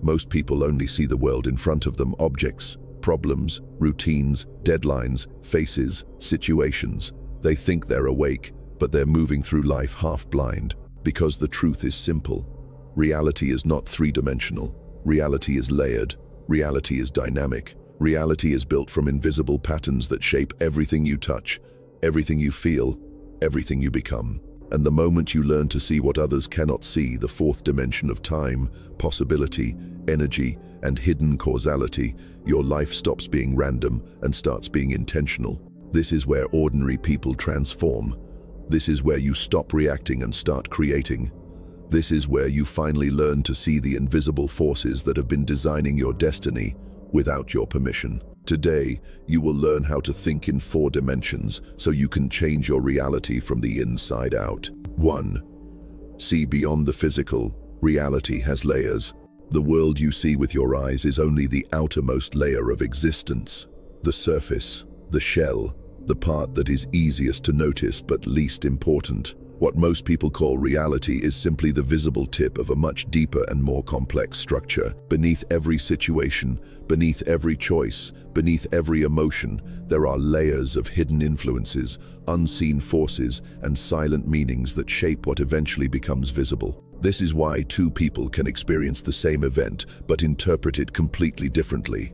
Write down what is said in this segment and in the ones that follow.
Most people only see the world in front of them: objects, problems, routines, deadlines, faces, situations. They think they're awake, but they're moving through life half blind. Because the truth is simple. Reality is not three-dimensional. Reality is layered. Reality is dynamic. Reality is built from invisible patterns that shape everything you touch, everything you feel, everything you become. And the moment you learn to see what others cannot see, the fourth dimension of time, possibility, energy, and hidden causality, your life stops being random and starts being intentional. This is where ordinary people transform. This is where you stop reacting and start creating. This is where you finally learn to see the invisible forces that have been designing your destiny without your permission. Today, you will learn how to think in 4 dimensions so you can change your reality from the inside out. 1. See beyond the physical. Reality has layers. The world you see with your eyes is only the outermost layer of existence. The surface, the shell, the part that is easiest to notice but least important. What most people call reality is simply the visible tip of a much deeper and more complex structure. Beneath every situation, beneath every choice, beneath every emotion, there are layers of hidden influences, unseen forces, and silent meanings that shape what eventually becomes visible. This is why 2 people can experience the same event but interpret it completely differently.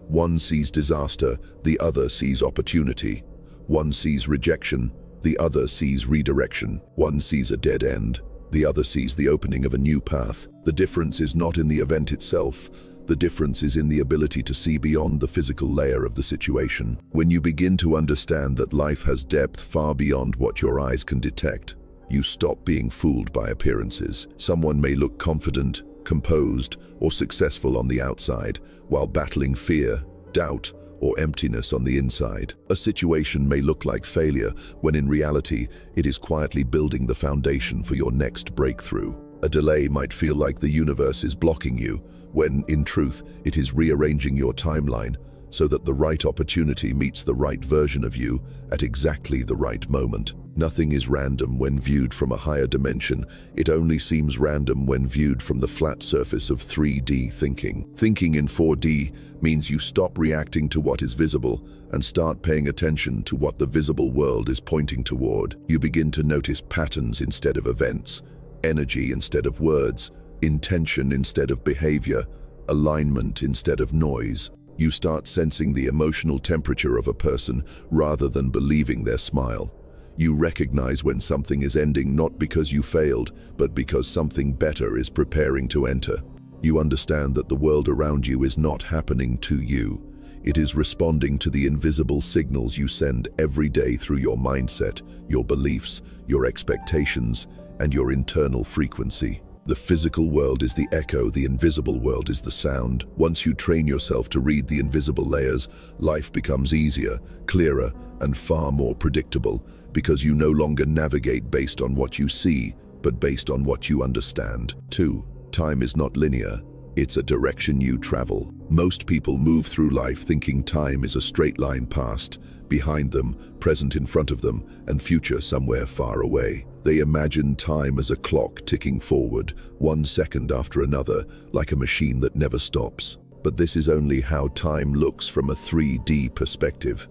One sees disaster, the other sees opportunity. One sees rejection, the other sees redirection. One sees a dead end, the other sees the opening of a new path. The difference is not in the event itself. The difference is in the ability to see beyond the physical layer of the situation. When you begin to understand that life has depth far beyond what your eyes can detect, you stop being fooled by appearances. Someone may look confident, composed, or successful on the outside, while battling fear, doubt, or emptiness on the inside. A situation may look like failure, when in reality, it is quietly building the foundation for your next breakthrough. A delay might feel like the universe is blocking you, when, in truth, it is rearranging your timeline so that the right opportunity meets the right version of you at exactly the right moment. Nothing is random when viewed from a higher dimension. It only seems random when viewed from the flat surface of 3D thinking. Thinking in 4D means you stop reacting to what is visible and start paying attention to what the visible world is pointing toward. You begin to notice patterns instead of events, energy instead of words, intention instead of behavior, alignment instead of noise. You start sensing the emotional temperature of a person rather than believing their smile. You recognize when something is ending not because you failed, but because something better is preparing to enter. You understand that the world around you is not happening to you. It is responding to the invisible signals you send every day through your mindset, your beliefs, your expectations, and your internal frequency. The physical world is the echo, the invisible world is the sound. Once you train yourself to read the invisible layers, life becomes easier, clearer, and far more predictable, because you no longer navigate based on what you see, but based on what you understand. 2. Time is not linear. It's a direction you travel. Most people move through life thinking time is a straight line past, behind them, present in front of them, and future somewhere far away. They imagine time as a clock ticking forward, 1 second after another, like a machine that never stops. But this is only how time looks from a 3D perspective.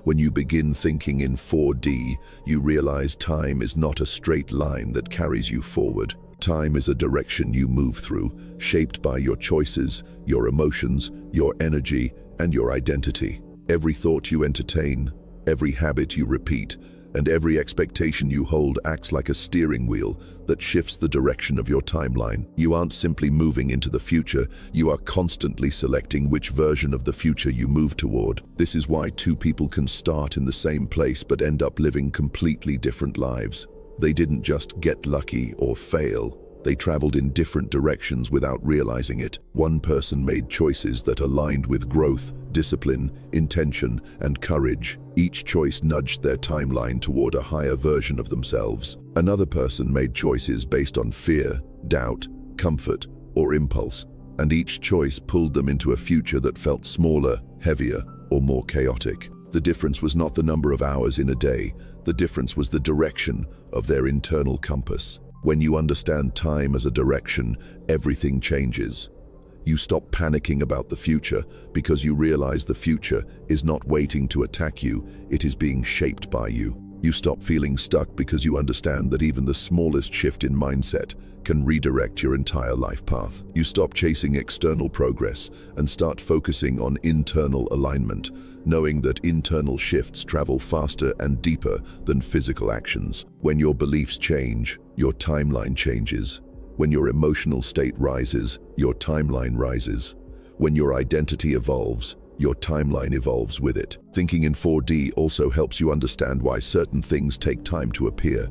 When you begin thinking in 4D, you realize time is not a straight line that carries you forward. Time is a direction you move through, shaped by your choices, your emotions, your energy, and your identity. Every thought you entertain, every habit you repeat, and every expectation you hold acts like a steering wheel that shifts the direction of your timeline. You aren't simply moving into the future, you are constantly selecting which version of the future you move toward. This is why 2 people can start in the same place but end up living completely different lives. They didn't just get lucky or fail. They traveled in different directions without realizing it. One person made choices that aligned with growth, discipline, intention, and courage. Each choice nudged their timeline toward a higher version of themselves. Another person made choices based on fear, doubt, comfort, or impulse, and each choice pulled them into a future that felt smaller, heavier, or more chaotic. The difference was not the number of hours in a day. The difference was the direction of their internal compass. When you understand time as a direction, everything changes. You stop panicking about the future because you realize the future is not waiting to attack you, it is being shaped by you. You stop feeling stuck because you understand that even the smallest shift in mindset can redirect your entire life path. You stop chasing external progress and start focusing on internal alignment, knowing that internal shifts travel faster and deeper than physical actions. When your beliefs change, your timeline changes. When your emotional state rises, your timeline rises. When your identity evolves, your timeline evolves with it. Thinking in 4D also helps you understand why certain things take time to appear.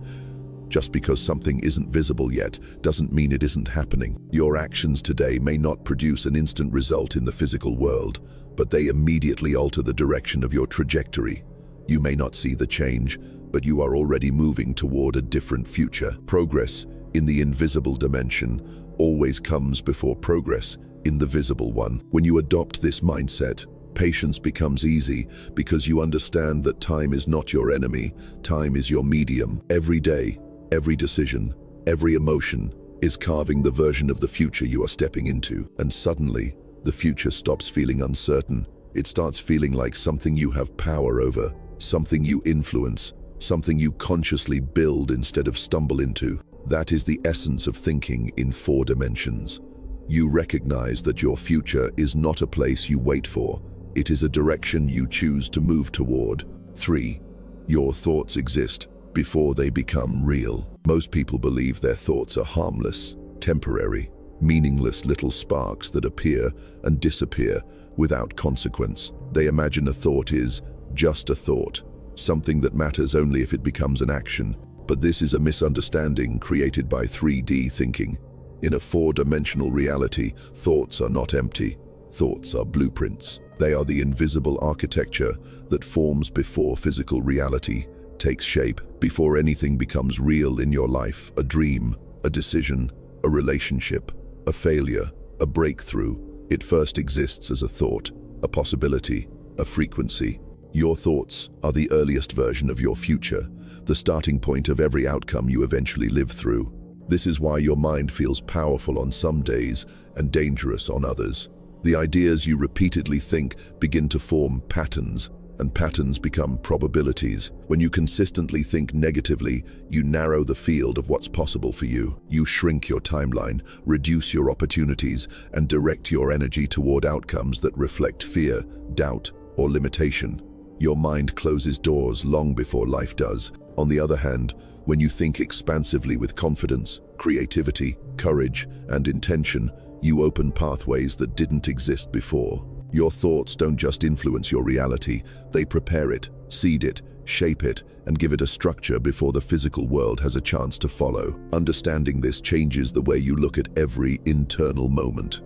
Just because something isn't visible yet doesn't mean it isn't happening. Your actions today may not produce an instant result in the physical world, but they immediately alter the direction of your trajectory. You may not see the change, but you are already moving toward a different future. Progress in the invisible dimension always comes before progress in the visible one. When you adopt this mindset, patience becomes easy because you understand that time is not your enemy, time is your medium. Every day, every decision, every emotion is carving the version of the future you are stepping into. And suddenly, the future stops feeling uncertain. It starts feeling like something you have power over, something you influence, something you consciously build instead of stumble into. That is the essence of thinking in 4 dimensions. You recognize that your future is not a place you wait for. It is a direction you choose to move toward. 3. Your thoughts exist before they become real. Most people believe their thoughts are harmless, temporary, meaningless little sparks that appear and disappear without consequence. They imagine a thought is just a thought, something that matters only if it becomes an action. But this is a misunderstanding created by 3D thinking. In a 4-dimensional reality, thoughts are not empty. Thoughts are blueprints. They are the invisible architecture that forms before physical reality takes shape, before anything becomes real in your life. A dream, a decision, a relationship, a failure, a breakthrough. It first exists as a thought, a possibility, a frequency. Your thoughts are the earliest version of your future, the starting point of every outcome you eventually live through. This is why your mind feels powerful on some days and dangerous on others. The ideas you repeatedly think begin to form patterns, and patterns become probabilities. When you consistently think negatively, you narrow the field of what's possible for you. You shrink your timeline, reduce your opportunities, and direct your energy toward outcomes that reflect fear, doubt, or limitation. Your mind closes doors long before life does. On the other hand, when you think expansively with confidence, creativity, courage, and intention, you open pathways that didn't exist before. Your thoughts don't just influence your reality, they prepare it, seed it, shape it, and give it a structure before the physical world has a chance to follow. Understanding this changes the way you look at every internal moment.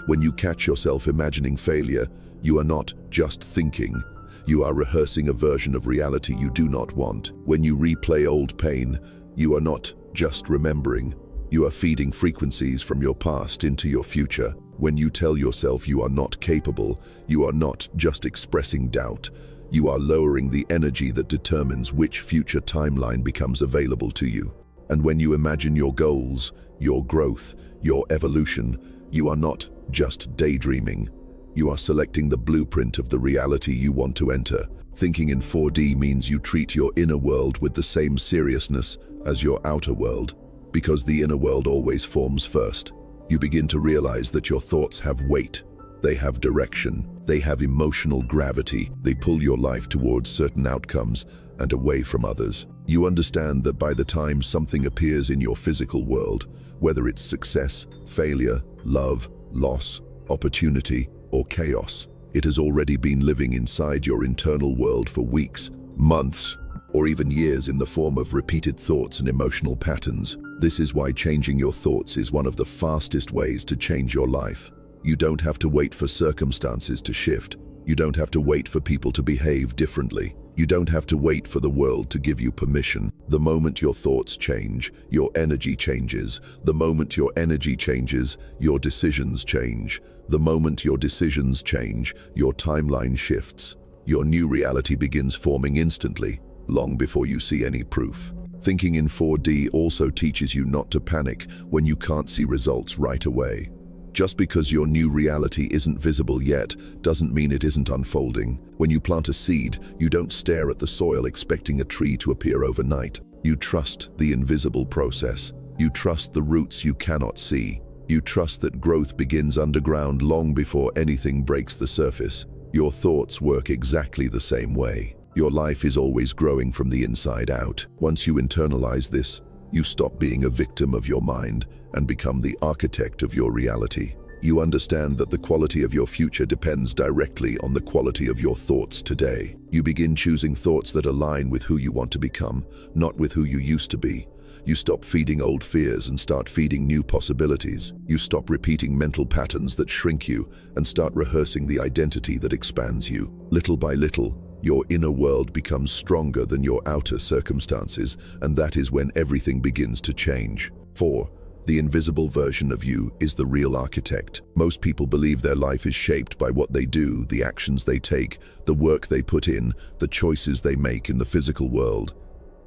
When you catch yourself imagining failure, you are not just thinking. You are rehearsing a version of reality you do not want. When you replay old pain, you are not just remembering. You are feeding frequencies from your past into your future. When you tell yourself you are not capable, you are not just expressing doubt. You are lowering the energy that determines which future timeline becomes available to you. And when you imagine your goals, your growth, your evolution, you are not just daydreaming. You are selecting the blueprint of the reality you want to enter. Thinking in 4D means you treat your inner world with the same seriousness as your outer world, because the inner world always forms first. You begin to realize that your thoughts have weight, they have direction, they have emotional gravity, they pull your life towards certain outcomes and away from others. You understand that by the time something appears in your physical world, whether it's success, failure, love, loss, opportunity, or chaos, it has already been living inside your internal world for weeks, months, or even years in the form of repeated thoughts and emotional patterns. This is why changing your thoughts is one of the fastest ways to change your life. You don't have to wait for circumstances to shift. You don't have to wait for people to behave differently. You don't have to wait for the world to give you permission. The moment your thoughts change, your energy changes. The moment your energy changes, your decisions change. The moment your decisions change, your timeline shifts. Your new reality begins forming instantly, long before you see any proof. Thinking in 4D also teaches you not to panic when you can't see results right away. Just because your new reality isn't visible yet doesn't mean it isn't unfolding. When you plant a seed, you don't stare at the soil expecting a tree to appear overnight. You trust the invisible process. You trust the roots you cannot see. You trust that growth begins underground long before anything breaks the surface. Your thoughts work exactly the same way. Your life is always growing from the inside out. Once you internalize this, you stop being a victim of your mind and become the architect of your reality. You understand that the quality of your future depends directly on the quality of your thoughts today. You begin choosing thoughts that align with who you want to become, not with who you used to be. You stop feeding old fears and start feeding new possibilities. You stop repeating mental patterns that shrink you and start rehearsing the identity that expands you. Little by little, your inner world becomes stronger than your outer circumstances, and that is when everything begins to change. 4. The invisible version of you is the real architect. Most people believe their life is shaped by what they do, the actions they take, the work they put in, the choices they make in the physical world.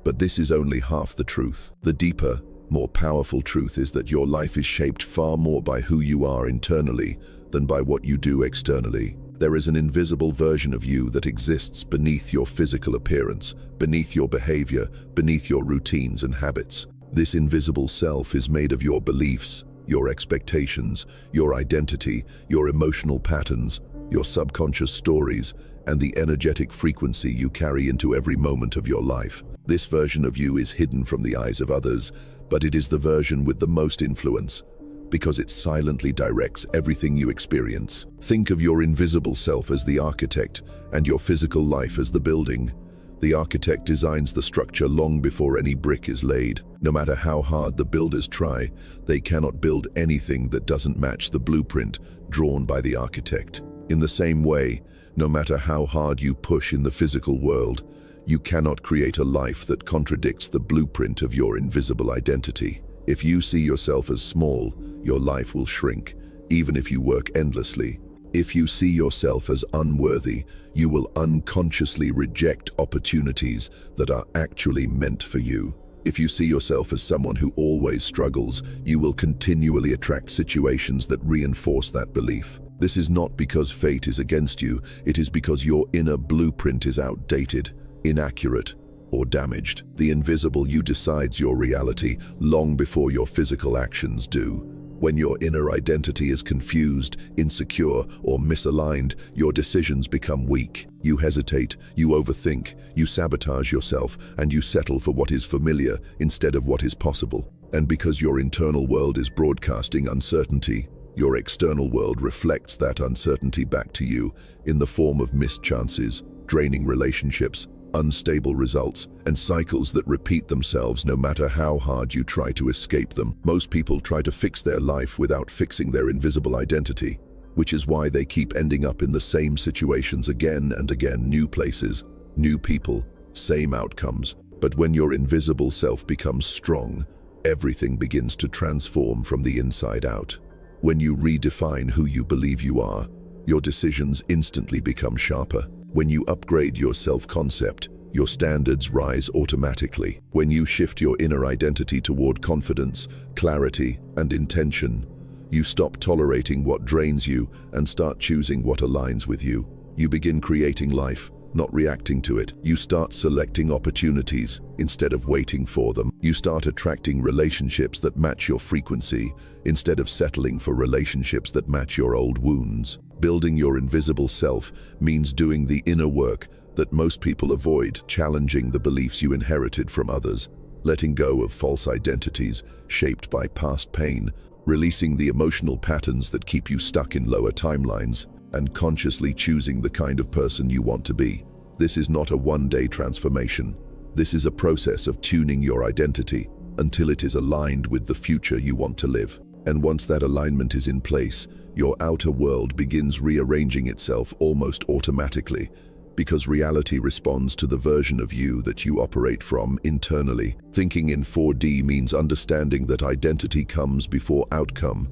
But this is only half the truth. The deeper, more powerful truth is that your life is shaped far more by who you are internally than by what you do externally. There is an invisible version of you that exists beneath your physical appearance, beneath your behavior, beneath your routines and habits. This invisible self is made of your beliefs, your expectations, your identity, your emotional patterns, your subconscious stories, and the energetic frequency you carry into every moment of your life. This version of you is hidden from the eyes of others, but it is the version with the most influence, because it silently directs everything you experience. Think of your invisible self as the architect and your physical life as the building. The architect designs the structure long before any brick is laid. No matter how hard the builders try, they cannot build anything that doesn't match the blueprint drawn by the architect. In the same way, no matter how hard you push in the physical world, you cannot create a life that contradicts the blueprint of your invisible identity. If you see yourself as small, your life will shrink, even if you work endlessly. If you see yourself as unworthy, you will unconsciously reject opportunities that are actually meant for you. If you see yourself as someone who always struggles, you will continually attract situations that reinforce that belief. This is not because fate is against you, it is because your inner blueprint is outdated, inaccurate, or damaged. The invisible you decides your reality long before your physical actions do. When your inner identity is confused, insecure, or misaligned, your decisions become weak. You hesitate, you overthink, you sabotage yourself, and you settle for what is familiar instead of what is possible. And because your internal world is broadcasting uncertainty, your external world reflects that uncertainty back to you in the form of missed chances, draining relationships, unstable results, and cycles that repeat themselves no matter how hard you try to escape them. Most people try to fix their life without fixing their invisible identity, which is why they keep ending up in the same situations again and again, new places, new people, same outcomes. But when your invisible self becomes strong, everything begins to transform from the inside out. When you redefine who you believe you are, your decisions instantly become sharper. When you upgrade your self-concept, your standards rise automatically. When you shift your inner identity toward confidence, clarity, and intention, you stop tolerating what drains you and start choosing what aligns with you. You begin creating life, not reacting to it. You start selecting opportunities instead of waiting for them. You start attracting relationships that match your frequency instead of settling for relationships that match your old wounds. Building your invisible self means doing the inner work that most people avoid, challenging the beliefs you inherited from others, letting go of false identities shaped by past pain, releasing the emotional patterns that keep you stuck in lower timelines, and consciously choosing the kind of person you want to be. This is not a one-day transformation. This is a process of tuning your identity until it is aligned with the future you want to live. And once that alignment is in place, your outer world begins rearranging itself almost automatically, because reality responds to the version of you that you operate from internally. Thinking in 4D means understanding that identity comes before outcome,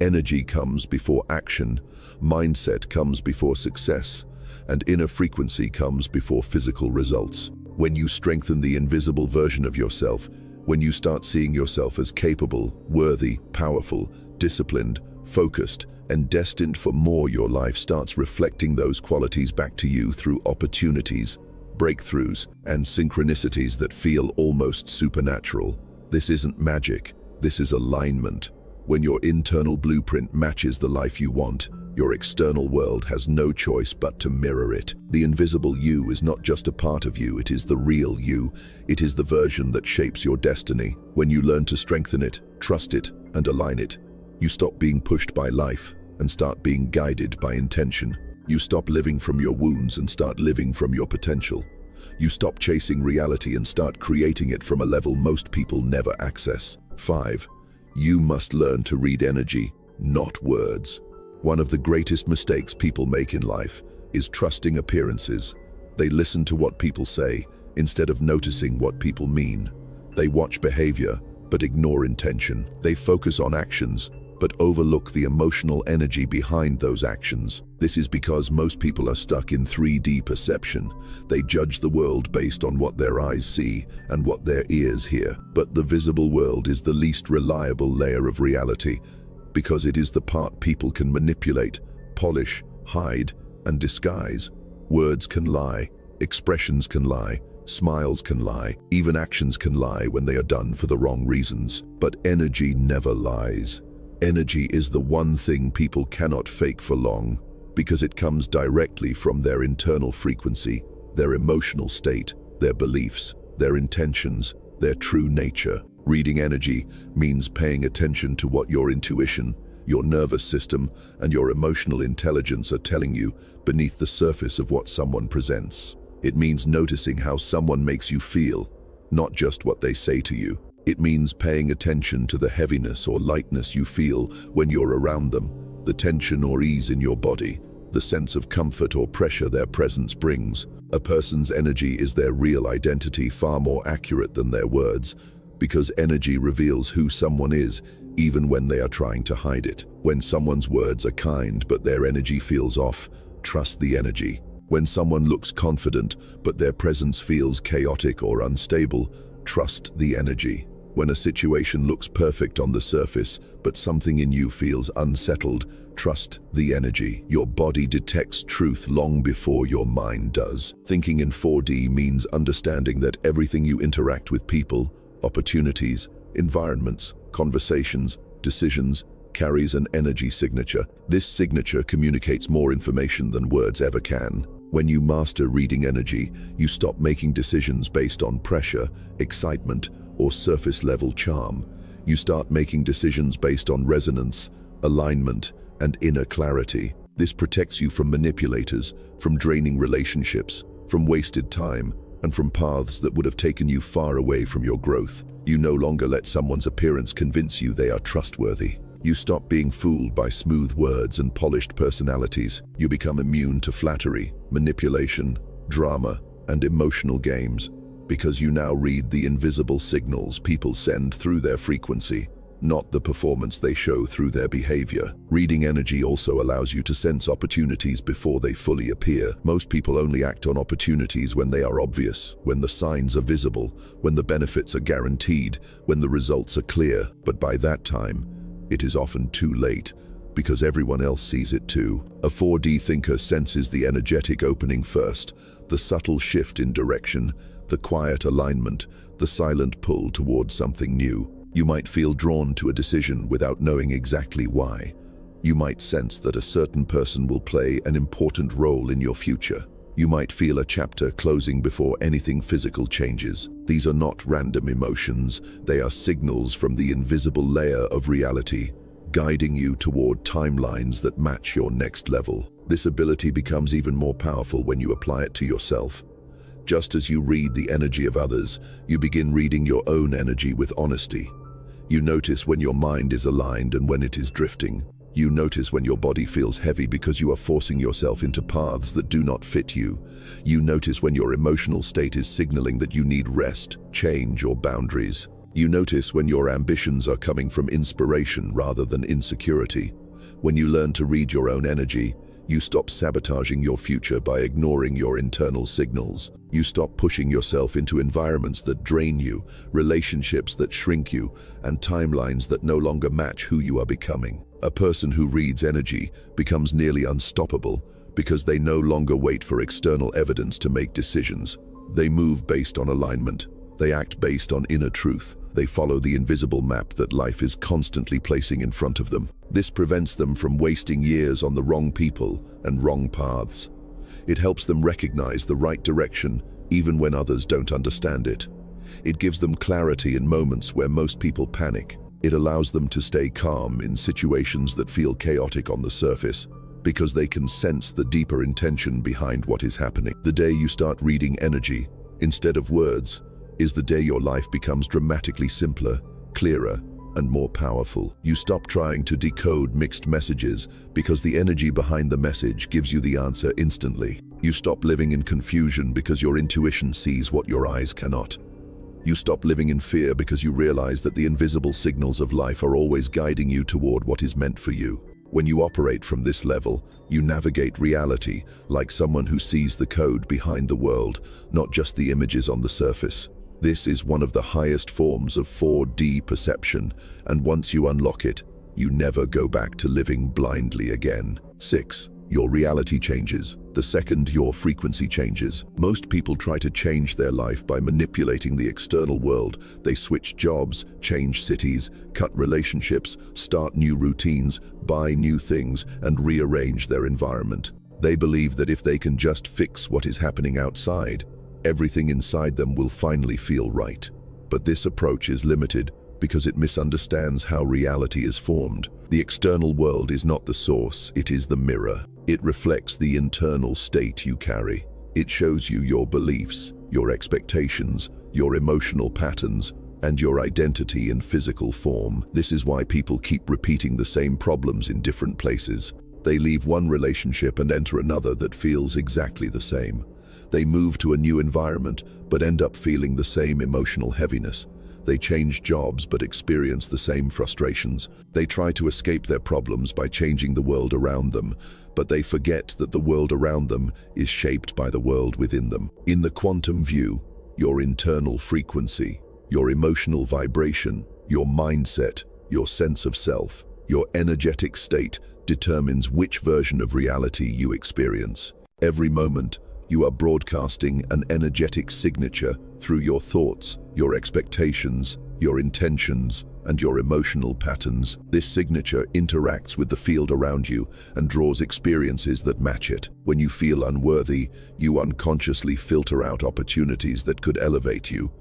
energy comes before action, mindset comes before success, and inner frequency comes before physical results. When you strengthen the invisible version of yourself, when you start seeing yourself as capable, worthy, powerful, disciplined, focused, and destined for more. Your life starts reflecting those qualities back to you through opportunities, breakthroughs, and synchronicities that feel almost supernatural. This isn't magic, this is alignment. When your internal blueprint matches the life you want, your external world has no choice but to mirror it. The invisible you is not just a part of you, it is the real you. It is the version that shapes your destiny. When you learn to strengthen it, trust it, and align it, you stop being pushed by life and start being guided by intention. You stop living from your wounds and start living from your potential. You stop chasing reality and start creating it from a level most people never access. 5. You must learn to read energy, not words. One of the greatest mistakes people make in life is trusting appearances. They listen to what people say instead of noticing what people mean. They watch behavior but ignore intention. They focus on actions but overlook the emotional energy behind those actions. This is because most people are stuck in 3D perception. They judge the world based on what their eyes see and what their ears hear. But the visible world is the least reliable layer of reality, because it is the part people can manipulate, polish, hide, and disguise. Words can lie, expressions can lie, smiles can lie, even actions can lie when they are done for the wrong reasons. But energy never lies. Energy is the one thing people cannot fake for long, because it comes directly from their internal frequency, their emotional state, their beliefs, their intentions, their true nature. Reading energy means paying attention to what your intuition, your nervous system, and your emotional intelligence are telling you beneath the surface of what someone presents. It means noticing how someone makes you feel, not just what they say to you. It means paying attention to the heaviness or lightness you feel when you're around them, the tension or ease in your body, the sense of comfort or pressure their presence brings. A person's energy is their real identity, far more accurate than their words, because energy reveals who someone is, even when they are trying to hide it. When someone's words are kind but their energy feels off, trust the energy. When someone looks confident but their presence feels chaotic or unstable, trust the energy. When a situation looks perfect on the surface, but something in you feels unsettled, trust the energy. Your body detects truth long before your mind does. Thinking in 4D means understanding that everything you interact with, people, opportunities, environments, conversations, decisions, carries an energy signature. This signature communicates more information than words ever can. When you master reading energy, you stop making decisions based on pressure, excitement, or surface-level charm. You start making decisions based on resonance, alignment, and inner clarity. This protects you from manipulators, from draining relationships, from wasted time, and from paths that would have taken you far away from your growth. You no longer let someone's appearance convince you they are trustworthy. You stop being fooled by smooth words and polished personalities. You become immune to flattery, manipulation, drama, and emotional games, because you now read the invisible signals people send through their frequency, not the performance they show through their behavior. Reading energy also allows you to sense opportunities before they fully appear. Most people only act on opportunities when they are obvious, when the signs are visible, when the benefits are guaranteed, when the results are clear. But by that time, it is often too late, because everyone else sees it too. A 4D thinker senses the energetic opening first, the subtle shift in direction, the quiet alignment, the silent pull towards something new. You might feel drawn to a decision without knowing exactly why. You might sense that a certain person will play an important role in your future. You might feel a chapter closing before anything physical changes. These are not random emotions, they are signals from the invisible layer of reality, guiding you toward timelines that match your next level. This ability becomes even more powerful when you apply it to yourself. Just as you read the energy of others, you begin reading your own energy with honesty. You notice when your mind is aligned and when it is drifting. You notice when your body feels heavy because you are forcing yourself into paths that do not fit you. You notice when your emotional state is signaling that you need rest, change, or boundaries. You notice when your ambitions are coming from inspiration rather than insecurity. When you learn to read your own energy, you stop sabotaging your future by ignoring your internal signals. You stop pushing yourself into environments that drain you, relationships that shrink you, and timelines that no longer match who you are becoming. A person who reads energy becomes nearly unstoppable because they no longer wait for external evidence to make decisions. They move based on alignment. They act based on inner truth. They follow the invisible map that life is constantly placing in front of them. This prevents them from wasting years on the wrong people and wrong paths. It helps them recognize the right direction even when others don't understand it. It gives them clarity in moments where most people panic. It allows them to stay calm in situations that feel chaotic on the surface because they can sense the deeper intention behind what is happening. The day you start reading energy instead of words is the day your life becomes dramatically simpler, clearer, and more powerful. You stop trying to decode mixed messages because the energy behind the message gives you the answer instantly. You stop living in confusion because your intuition sees what your eyes cannot. You stop living in fear because you realize that the invisible signals of life are always guiding you toward what is meant for you. When you operate from this level, you navigate reality like someone who sees the code behind the world, not just the images on the surface. This is one of the highest forms of 4D perception, and once you unlock it, you never go back to living blindly again. 6. Your reality changes. The second your frequency changes. Most people try to change their life by manipulating the external world. They switch jobs, change cities, cut relationships, start new routines, buy new things, and rearrange their environment. They believe that if they can just fix what is happening outside, everything inside them will finally feel right. But this approach is limited because it misunderstands how reality is formed. The external world is not the source, it is the mirror. It reflects the internal state you carry. It shows you your beliefs, your expectations, your emotional patterns, and your identity in physical form. This is why people keep repeating the same problems in different places. They leave one relationship and enter another that feels exactly the same. They move to a new environment, but end up feeling the same emotional heaviness. They change jobs, but experience the same frustrations. They try to escape their problems by changing the world around them, but they forget that the world around them is shaped by the world within them. In the quantum view, your internal frequency, your emotional vibration, your mindset, your sense of self, your energetic state determines which version of reality you experience. Every moment, you are broadcasting an energetic signature through your thoughts, your expectations, your intentions, and your emotional patterns. This signature interacts with the field around you and draws experiences that match it. When you feel unworthy, you unconsciously filter out opportunities that could elevate you.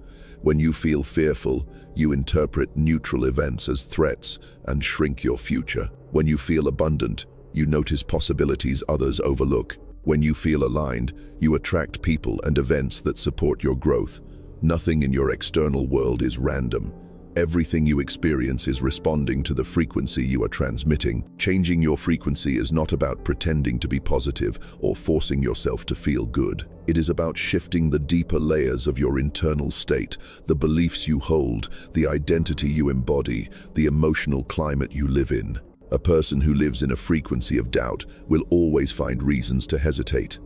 When you feel fearful, you interpret neutral events as threats and shrink your future. When you feel abundant, you notice possibilities others overlook. When you feel aligned, you attract people and events that support your growth. Nothing in your external world is random. Everything you experience is responding to the frequency you are transmitting. Changing your frequency is not about pretending to be positive or forcing yourself to feel good. It is about shifting the deeper layers of your internal state, the beliefs you hold, the identity you embody, the emotional climate you live in. A person who lives in a frequency of doubt will always find reasons to hesitate.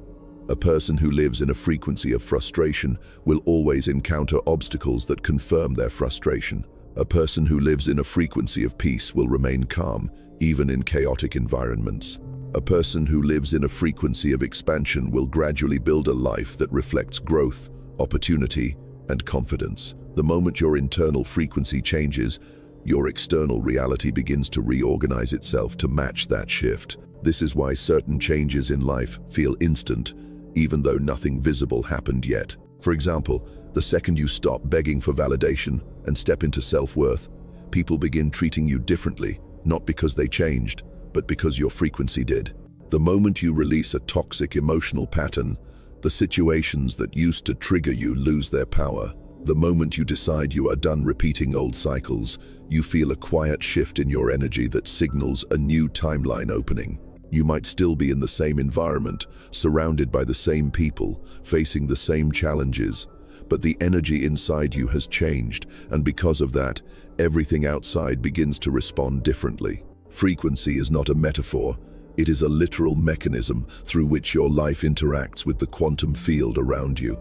A person who lives in a frequency of frustration will always encounter obstacles that confirm their frustration. A person who lives in a frequency of peace will remain calm, even in chaotic environments. A person who lives in a frequency of expansion will gradually build a life that reflects growth, opportunity, and confidence. The moment your internal frequency changes, your external reality begins to reorganize itself to match that shift. This is why certain changes in life feel instant, even though nothing visible happened yet. For example, the second you stop begging for validation and step into self-worth, people begin treating you differently, not because they changed, but because your frequency did. The moment you release a toxic emotional pattern, the situations that used to trigger you lose their power. The moment you decide you are done repeating old cycles, you feel a quiet shift in your energy that signals a new timeline opening. You might still be in the same environment, surrounded by the same people, facing the same challenges, but the energy inside you has changed, and because of that, everything outside begins to respond differently. Frequency is not a metaphor, it is a literal mechanism through which your life interacts with the quantum field around you.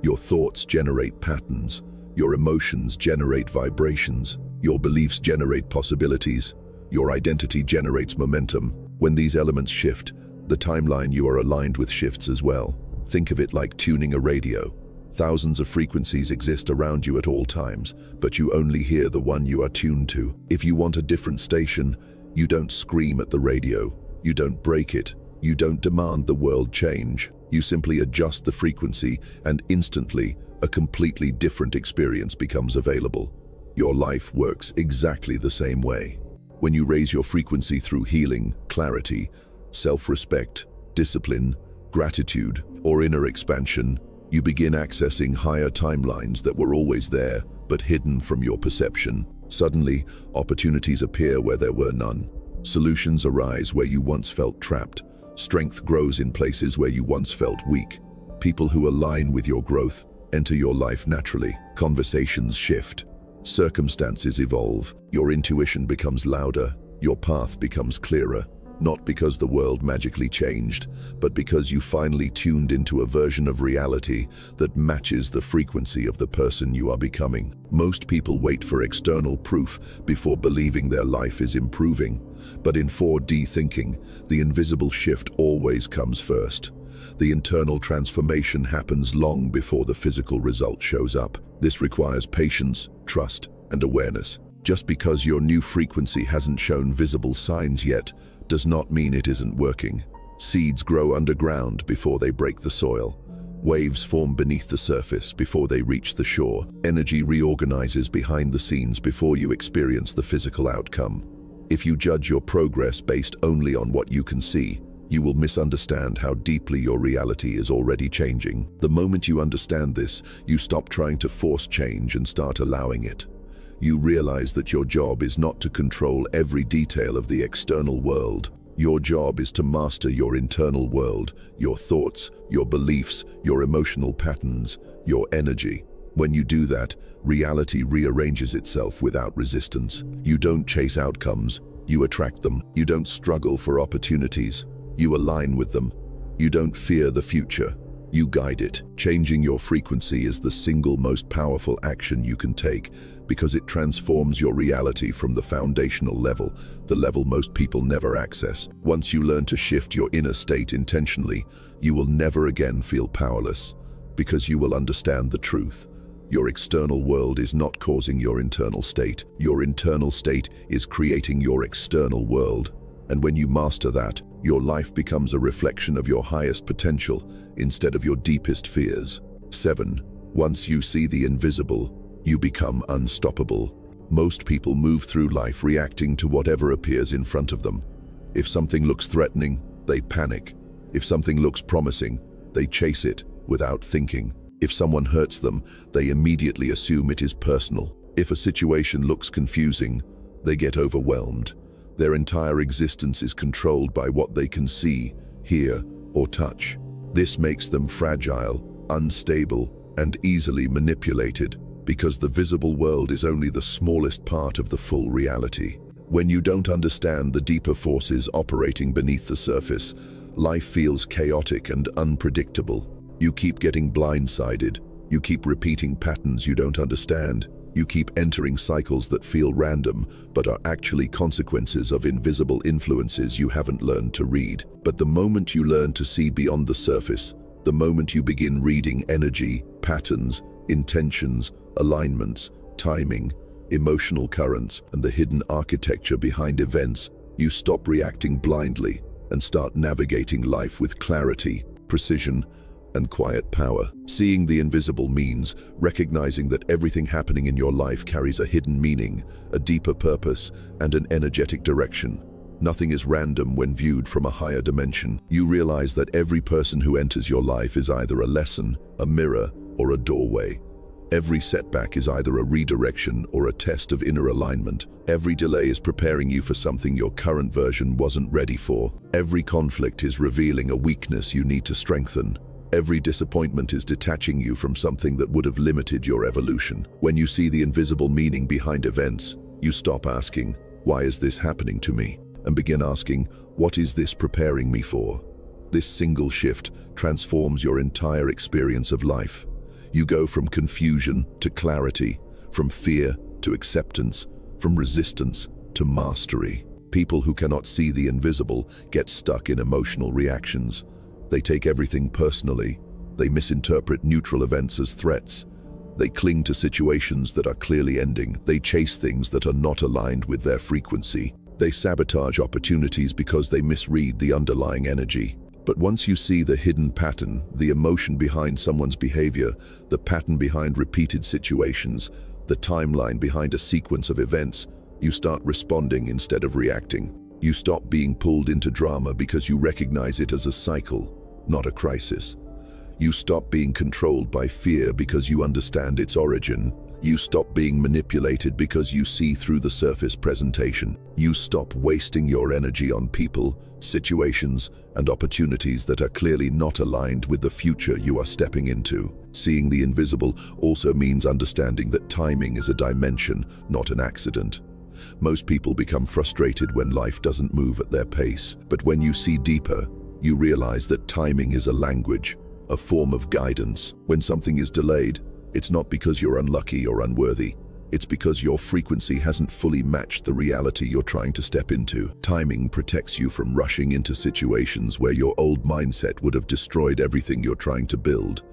Your thoughts generate patterns, your emotions generate vibrations, your beliefs generate possibilities, Your identity generates momentum. When these elements shift, the timeline you are aligned with shifts as well. Think of it like tuning a radio. Thousands of frequencies exist around you at all times, but you only hear the one you are tuned to. If you want a different station, you don't scream at the radio. You don't break it. You don't demand the world change. You simply adjust the frequency, and instantly, a completely different experience becomes available. Your life works exactly the same way. When you raise your frequency through healing, clarity, self-respect, discipline, gratitude, or inner expansion, you begin accessing higher timelines that were always there, but hidden from your perception. Suddenly, opportunities appear where there were none. Solutions arise where you once felt trapped. Strength grows in places where you once felt weak. People who align with your growth enter your life naturally. Conversations shift. Circumstances evolve. Your intuition becomes louder. Your path becomes clearer. Not because the world magically changed, but because you finally tuned into a version of reality that matches the frequency of the person you are becoming. Most people wait for external proof before believing their life is improving. But in 4D thinking, the invisible shift always comes first. The internal transformation happens long before the physical result shows up. This requires patience, trust, and awareness. Just because your new frequency hasn't shown visible signs yet, does not mean it isn't working. Seeds grow underground before they break the soil. Waves form beneath the surface before they reach the shore. Energy reorganizes behind the scenes before you experience the physical outcome. If you judge your progress based only on what you can see, you will misunderstand how deeply your reality is already changing. The moment you understand this, you stop trying to force change and start allowing it. You realize that your job is not to control every detail of the external world. Your job is to master your internal world, your thoughts, your beliefs, your emotional patterns, your energy. When you do that, reality rearranges itself without resistance. You don't chase outcomes, you attract them. You don't struggle for opportunities, you align with them. You don't fear the future, you guide it. Changing your frequency is the single most powerful action you can take because it transforms your reality from the foundational level, the level most people never access. Once you learn to shift your inner state intentionally, you will never again feel powerless because you will understand the truth. Your external world is not causing your internal state. Your internal state is creating your external world. And when you master that, your life becomes a reflection of your highest potential instead of your deepest fears. 7. Once you see the invisible, you become unstoppable. Most people move through life reacting to whatever appears in front of them. If something looks threatening, they panic. If something looks promising, they chase it without thinking. If someone hurts them, they immediately assume it is personal. If a situation looks confusing, they get overwhelmed. Their entire existence is controlled by what they can see, hear, or touch. This makes them fragile, unstable, and easily manipulated, because the visible world is only the smallest part of the full reality. When you don't understand the deeper forces operating beneath the surface, life feels chaotic and unpredictable. You keep getting blindsided. You keep repeating patterns you don't understand. You keep entering cycles that feel random, but are actually consequences of invisible influences you haven't learned to read. But the moment you learn to see beyond the surface, the moment you begin reading energy, patterns, intentions, alignments, timing, emotional currents, and the hidden architecture behind events, you stop reacting blindly and start navigating life with clarity, precision, and quiet power. Seeing the invisible means recognizing that everything happening in your life carries a hidden meaning, a deeper purpose, and an energetic direction. Nothing is random when viewed from a higher dimension. You realize that every person who enters your life is either a lesson, a mirror, or a doorway. Every setback is either a redirection or a test of inner alignment. Every delay is preparing you for something your current version wasn't ready for. Every conflict is revealing a weakness you need to strengthen. Every disappointment is detaching you from something that would have limited your evolution. When you see the invisible meaning behind events, you stop asking, "Why is this happening to me?" and begin asking, "What is this preparing me for?" This single shift transforms your entire experience of life. You go from confusion to clarity, from fear to acceptance, from resistance to mastery. People who cannot see the invisible get stuck in emotional reactions. They take everything personally. They misinterpret neutral events as threats. They cling to situations that are clearly ending. They chase things that are not aligned with their frequency. They sabotage opportunities because they misread the underlying energy. But once you see the hidden pattern, the emotion behind someone's behavior, the pattern behind repeated situations, the timeline behind a sequence of events, you start responding instead of reacting. You stop being pulled into drama because you recognize it as a cycle, not a crisis. You stop being controlled by fear because you understand its origin. You stop being manipulated because you see through the surface presentation. You stop wasting your energy on people, situations, and opportunities that are clearly not aligned with the future you are stepping into. Seeing the invisible also means understanding that timing is a dimension, not an accident. Most people become frustrated when life doesn't move at their pace. But when you see deeper, you realize that timing is a language, a form of guidance. When something is delayed, it's not because you're unlucky or unworthy. It's because your frequency hasn't fully matched the reality you're trying to step into. Timing protects you from rushing into situations where your old mindset would have destroyed everything you're trying to build.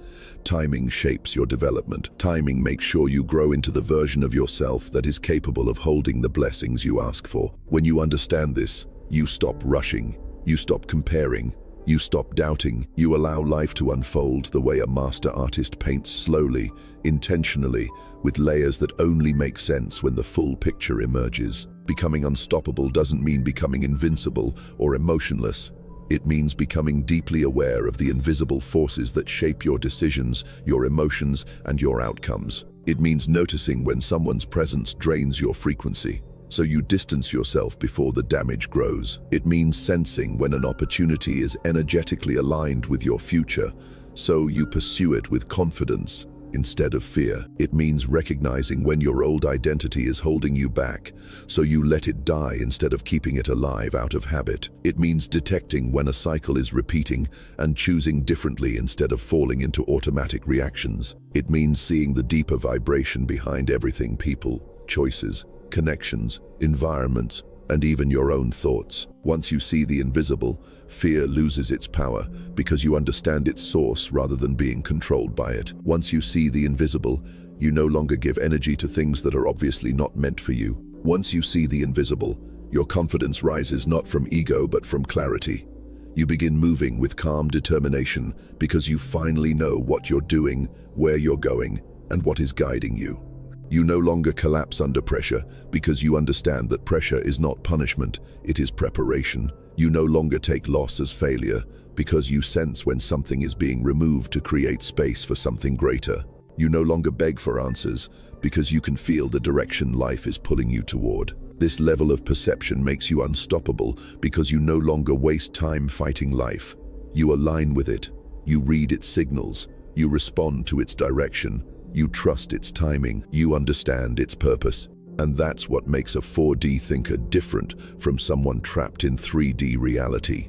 Timing shapes your development. Timing makes sure you grow into the version of yourself that is capable of holding the blessings you ask for. When you understand this, you stop rushing. You stop comparing. You stop doubting. You allow life to unfold the way a master artist paints slowly, intentionally, with layers that only make sense when the full picture emerges. Becoming unstoppable doesn't mean becoming invincible or emotionless. It means becoming deeply aware of the invisible forces that shape your decisions, your emotions, and your outcomes. It means noticing when someone's presence drains your frequency, so you distance yourself before the damage grows. It means sensing when an opportunity is energetically aligned with your future, so you pursue it with confidence instead of fear. It means recognizing when your old identity is holding you back, so you let it die instead of keeping it alive out of habit. It means detecting when a cycle is repeating and choosing differently instead of falling into automatic reactions. It means seeing the deeper vibration behind everything: people, choices, connections, environments, and even your own thoughts. Once you see the invisible, fear loses its power because you understand its source rather than being controlled by it. Once you see the invisible, you no longer give energy to things that are obviously not meant for you. Once you see the invisible, your confidence rises not from ego but from clarity. You begin moving with calm determination because you finally know what you're doing, where you're going, and what is guiding you. You no longer collapse under pressure because you understand that pressure is not punishment, it is preparation. You no longer take loss as failure because you sense when something is being removed to create space for something greater. You no longer beg for answers because you can feel the direction life is pulling you toward. This level of perception makes you unstoppable because you no longer waste time fighting life. You align with it. You read its signals. You respond to its direction. You trust its timing. You understand its purpose. And that's what makes a 4D thinker different from someone trapped in 3D reality.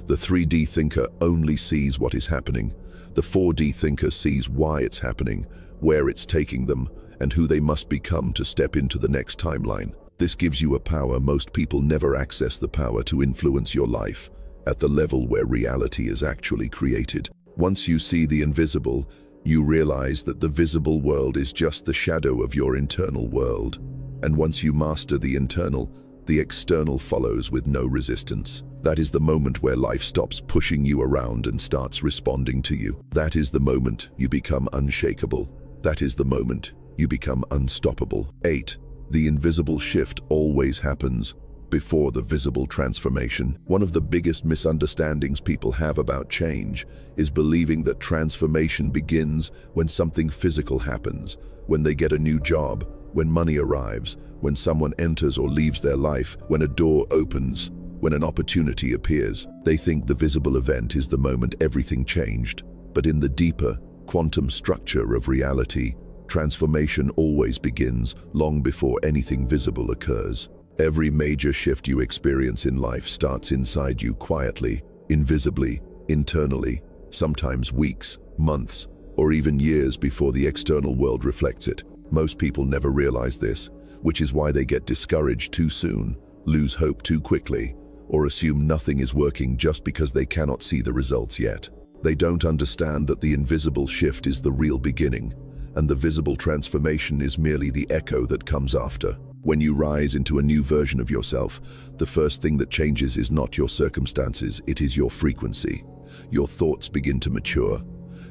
The 3D thinker only sees what is happening. The 4D thinker sees why it's happening, where it's taking them, and who they must become to step into the next timeline. This gives you a power most people never access: the power to influence your life at the level where reality is actually created. Once you see the invisible, you realize that the visible world is just the shadow of your internal world. And once you master the internal, the external follows with no resistance. That is the moment where life stops pushing you around and starts responding to you. That is the moment you become unshakable. That is the moment you become unstoppable. 8. The invisible shift always happens before the visible transformation. One of the biggest misunderstandings people have about change is believing that transformation begins when something physical happens, when they get a new job, when money arrives, when someone enters or leaves their life, when a door opens, when an opportunity appears. They think the visible event is the moment everything changed. But in the deeper, quantum structure of reality, transformation always begins long before anything visible occurs. Every major shift you experience in life starts inside you quietly, invisibly, internally, sometimes weeks, months, or even years before the external world reflects it. Most people never realize this, which is why they get discouraged too soon lose hope too quickly, or assume nothing is working just because they cannot see the results yet. They don't understand that the invisible shift is the real beginning, and the visible transformation is merely the echo that comes after. When you rise into a new version of yourself, the first thing that changes is not your circumstances, it is your frequency. Your thoughts begin to mature.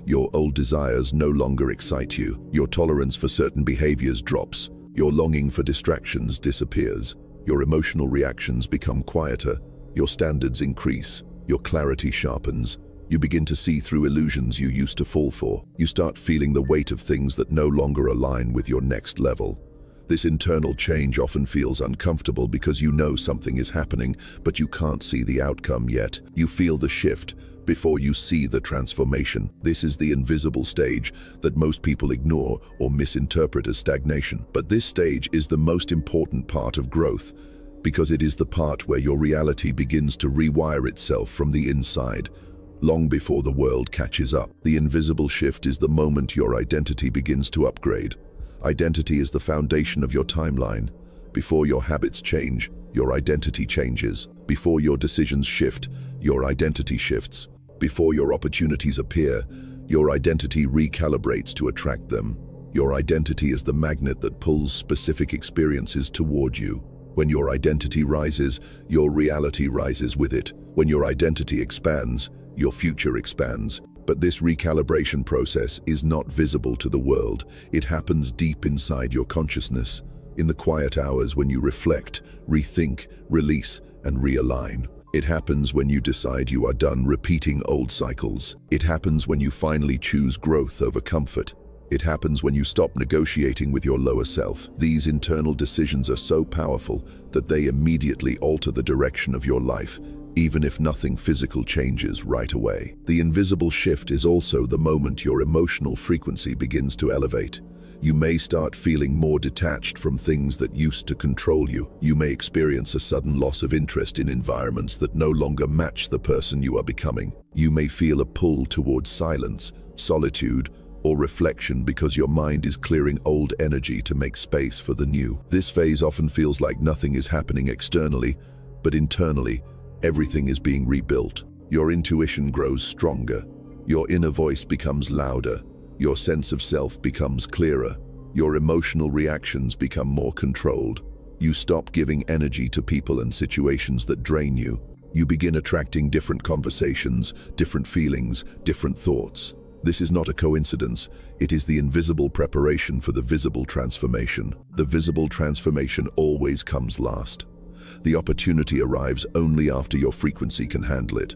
Your old desires no longer excite you. Your tolerance for certain behaviors drops. Your longing for distractions disappears. Your emotional reactions become quieter. Your standards increase. Your clarity sharpens. You begin to see through illusions you used to fall for. You start feeling the weight of things that no longer align with your next level. This internal change often feels uncomfortable because you know something is happening, but you can't see the outcome yet. You feel the shift before you see the transformation. This is the invisible stage that most people ignore or misinterpret as stagnation. But this stage is the most important part of growth, because it is the part where your reality begins to rewire itself from the inside, long before the world catches up. The invisible shift is the moment your identity begins to upgrade. Identity is the foundation of your timeline. Before your habits change, your identity changes. Before your decisions shift, your identity shifts. Before your opportunities appear, your identity recalibrates to attract them. Your identity is the magnet that pulls specific experiences toward you. When your identity rises, your reality rises with it. When your identity expands, your future expands. But this recalibration process is not visible to the world. It happens deep inside your consciousness, in the quiet hours when you reflect, rethink, release, and realign. It happens when you decide you are done repeating old cycles. It happens when you finally choose growth over comfort. It happens when you stop negotiating with your lower self. These internal decisions are so powerful that they immediately alter the direction of your life, even if nothing physical changes right away. The invisible shift is also the moment your emotional frequency begins to elevate. You may start feeling more detached from things that used to control you. You may experience a sudden loss of interest in environments that no longer match the person you are becoming. You may feel a pull towards silence, solitude, or reflection because your mind is clearing old energy to make space for the new. This phase often feels like nothing is happening externally, but internally, everything is being rebuilt. Your intuition grows stronger. Your inner voice becomes louder. Your sense of self becomes clearer. Your emotional reactions become more controlled. You stop giving energy to people and situations that drain you. You begin attracting different conversations, different feelings, different thoughts. This is not a coincidence. It is the invisible preparation for the visible transformation. The visible transformation always comes last. The opportunity arrives only after your frequency can handle it.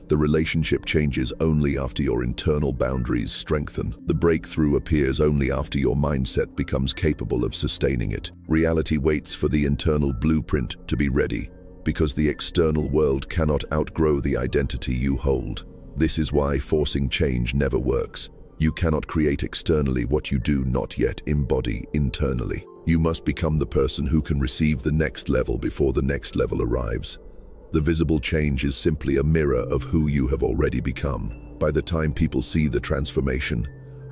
The relationship changes only after your internal boundaries strengthen. The breakthrough appears only after your mindset becomes capable of sustaining it. Reality waits for the internal blueprint to be ready, because the external world cannot outgrow the identity you hold. This is why forcing change never works. You cannot create externally what you do not yet embody internally. You must become the person who can receive the next level before the next level arrives. The visible change is simply a mirror of who you have already become. By the time people see the transformation,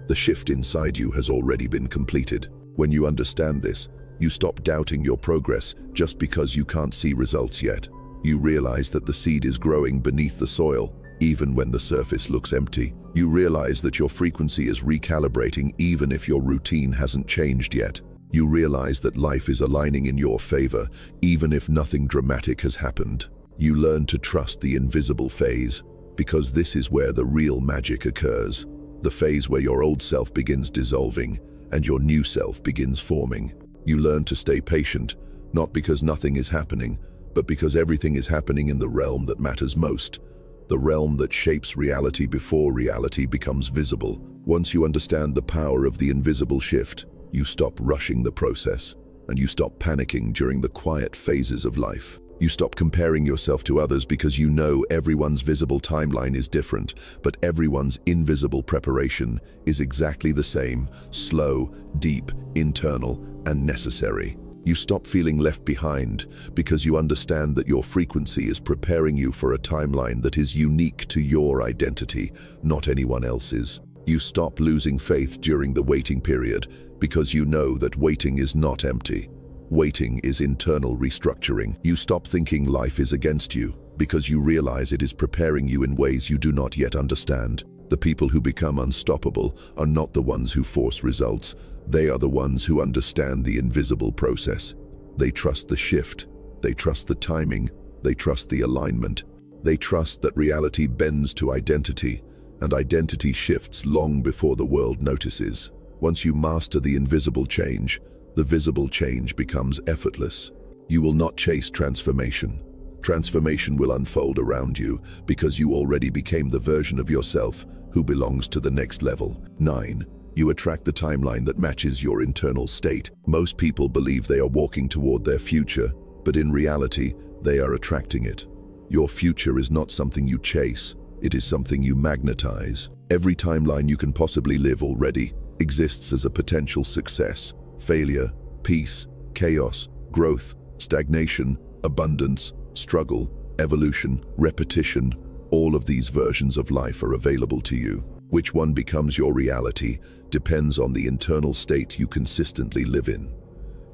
the shift inside you has already been completed. When you understand this, you stop doubting your progress just because you can't see results yet. You realize that the seed is growing beneath the soil, even when the surface looks empty. You realize that your frequency is recalibrating even if your routine hasn't changed yet. You realize that life is aligning in your favor, even if nothing dramatic has happened. You learn to trust the invisible phase, because this is where the real magic occurs. The phase where your old self begins dissolving and your new self begins forming. You learn to stay patient, not because nothing is happening, but because everything is happening in the realm that matters most. The realm that shapes reality before reality becomes visible. Once you understand the power of the invisible shift, you stop rushing the process, and you stop panicking during the quiet phases of life. You stop comparing yourself to others because you know everyone's visible timeline is different, but everyone's invisible preparation is exactly the same: slow, deep, internal, and necessary. You stop feeling left behind because you understand that your frequency is preparing you for a timeline that is unique to your identity, not anyone else's. You stop losing faith during the waiting period because you know that waiting is not empty. Waiting is internal restructuring. You stop thinking life is against you because you realize it is preparing you in ways you do not yet understand. The people who become unstoppable are not the ones who force results. They are the ones who understand the invisible process. They trust the shift. They trust the timing. They trust the alignment. They trust that reality bends to identity, and identity shifts long before the world notices. Once you master the invisible change, the visible change becomes effortless. You will not chase transformation. Transformation will unfold around you because you already became the version of yourself who belongs to the next level. 9. You attract the timeline that matches your internal state. Most people believe they are walking toward their future, but in reality, they are attracting it. Your future is not something you chase, it is something you magnetize. Every timeline you can possibly live already exists as a potential success. Failure, peace, chaos, growth, stagnation, abundance, struggle, evolution, repetition, all of these versions of life are available to you. Which one becomes your reality depends on the internal state you consistently live in.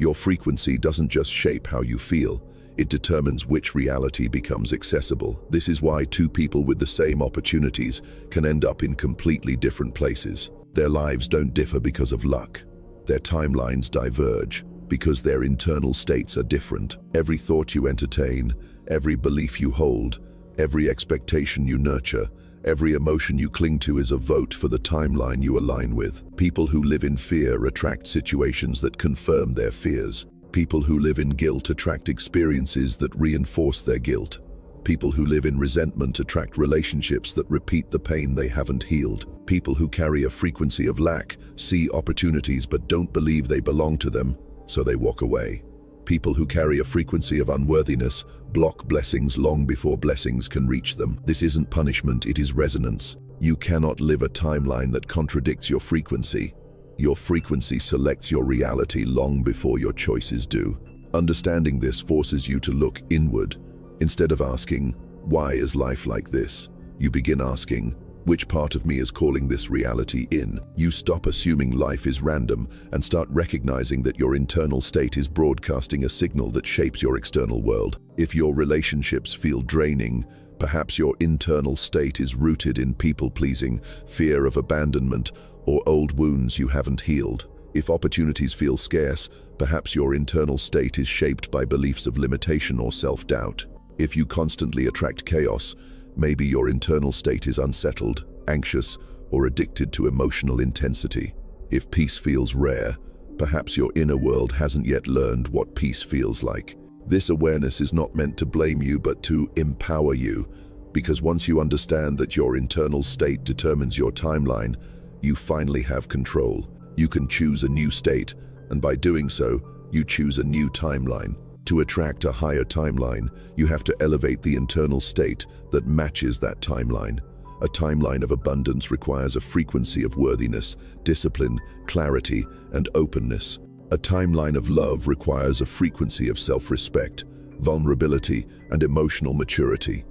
Your frequency doesn't just shape how you feel, it determines which reality becomes accessible. This is why two people with the same opportunities can end up in completely different places. Their lives don't differ because of luck. Their timelines diverge because their internal states are different. Every thought you entertain, every belief you hold, every expectation you nurture, every emotion you cling to is a vote for the timeline you align with. People who live in fear attract situations that confirm their fears. People who live in guilt attract experiences that reinforce their guilt. People who live in resentment attract relationships that repeat the pain they haven't healed. People who carry a frequency of lack see opportunities but don't believe they belong to them, so they walk away. People who carry a frequency of unworthiness block blessings long before blessings can reach them. This isn't punishment, it is resonance. You cannot live a timeline that contradicts your frequency. Your frequency selects your reality long before your choices do. Understanding this forces you to look inward. Instead of asking, "Why is life like this?" you begin asking, "Which part of me is calling this reality in?" You stop assuming life is random and start recognizing that your internal state is broadcasting a signal that shapes your external world. If your relationships feel draining, perhaps your internal state is rooted in people-pleasing, fear of abandonment, or old wounds you haven't healed. If opportunities feel scarce, perhaps your internal state is shaped by beliefs of limitation or self-doubt. If you constantly attract chaos, maybe your internal state is unsettled, anxious, or addicted to emotional intensity. If peace feels rare, perhaps your inner world hasn't yet learned what peace feels like. This awareness is not meant to blame you, but to empower you, because once you understand that your internal state determines your timeline, you finally have control. You can choose a new state, and by doing so, you choose a new timeline. To attract a higher timeline, you have to elevate the internal state that matches that timeline. A timeline of abundance requires a frequency of worthiness, discipline, clarity, and openness. A timeline of love requires a frequency of self-respect, vulnerability, and emotional maturity.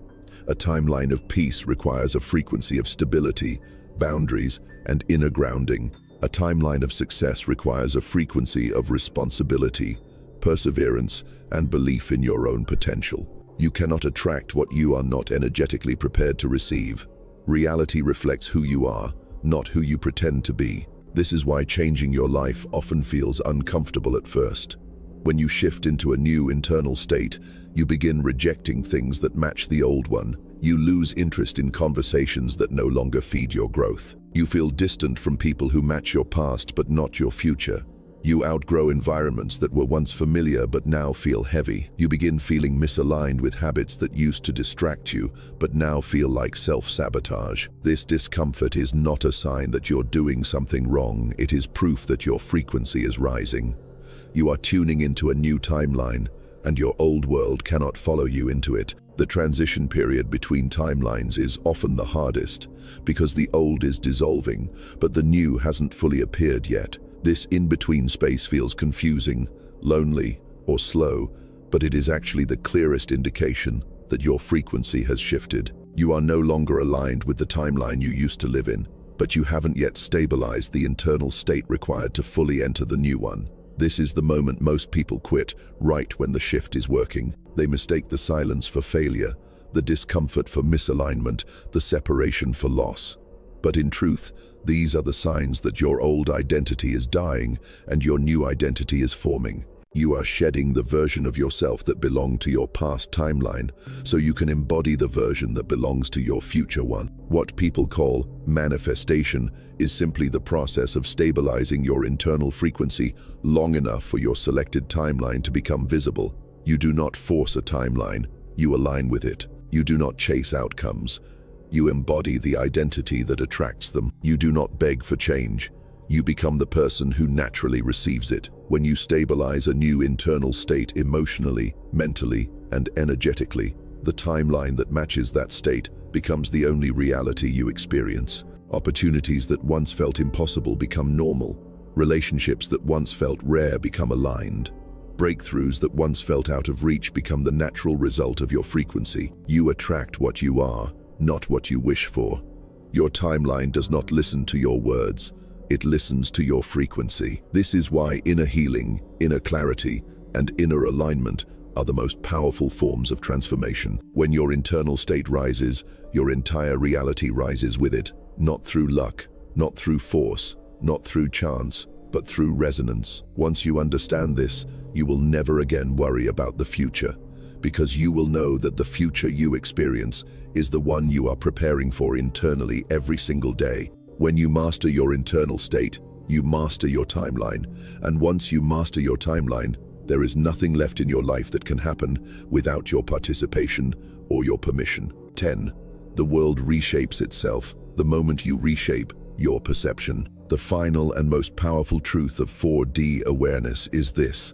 A timeline of peace requires a frequency of stability, boundaries, and inner grounding. A timeline of success requires a frequency of responsibility, perseverance, and belief in your own potential. You cannot attract what you are not energetically prepared to receive. Reality reflects who you are, not who you pretend to be. This is why changing your life often feels uncomfortable at first. When you shift into a new internal state, you begin rejecting things that match the old one. You lose interest in conversations that no longer feed your growth. You feel distant from people who match your past but not your future. You outgrow environments that were once familiar but now feel heavy. You begin feeling misaligned with habits that used to distract you but now feel like self-sabotage. This discomfort is not a sign that you're doing something wrong, it is proof that your frequency is rising. You are tuning into a new timeline, and your old world cannot follow you into it. The transition period between timelines is often the hardest, because the old is dissolving, but the new hasn't fully appeared yet. This in-between space feels confusing, lonely, or slow, but it is actually the clearest indication that your frequency has shifted. You are no longer aligned with the timeline you used to live in, but you haven't yet stabilized the internal state required to fully enter the new one. This is the moment most people quit, right when the shift is working. They mistake the silence for failure, the discomfort for misalignment, the separation for loss. But in truth, these are the signs that your old identity is dying and your new identity is forming. You are shedding the version of yourself that belonged to your past timeline, so you can embody the version that belongs to your future one. What people call manifestation is simply the process of stabilizing your internal frequency long enough for your selected timeline to become visible. You do not force a timeline, you align with it. You do not chase outcomes. You embody the identity that attracts them. You do not beg for change. You become the person who naturally receives it. When you stabilize a new internal state emotionally, mentally, and energetically, the timeline that matches that state becomes the only reality you experience. Opportunities that once felt impossible become normal. Relationships that once felt rare become aligned. Breakthroughs that once felt out of reach become the natural result of your frequency. You attract what you are, not what you wish for. Your timeline does not listen to your words. It listens to your frequency. This is why inner healing, inner clarity, and inner alignment are the most powerful forms of transformation. When your internal state rises, your entire reality rises with it. Not through luck, not through force, not through chance, but through resonance. Once you understand this, you will never again worry about the future, because you will know that the future you experience is the one you are preparing for internally every single day. When you master your internal state, you master your timeline. And once you master your timeline, there is nothing left in your life that can happen without your participation or your permission. 10. The world reshapes itself the moment you reshape your perception. The final and most powerful truth of 4D awareness is this: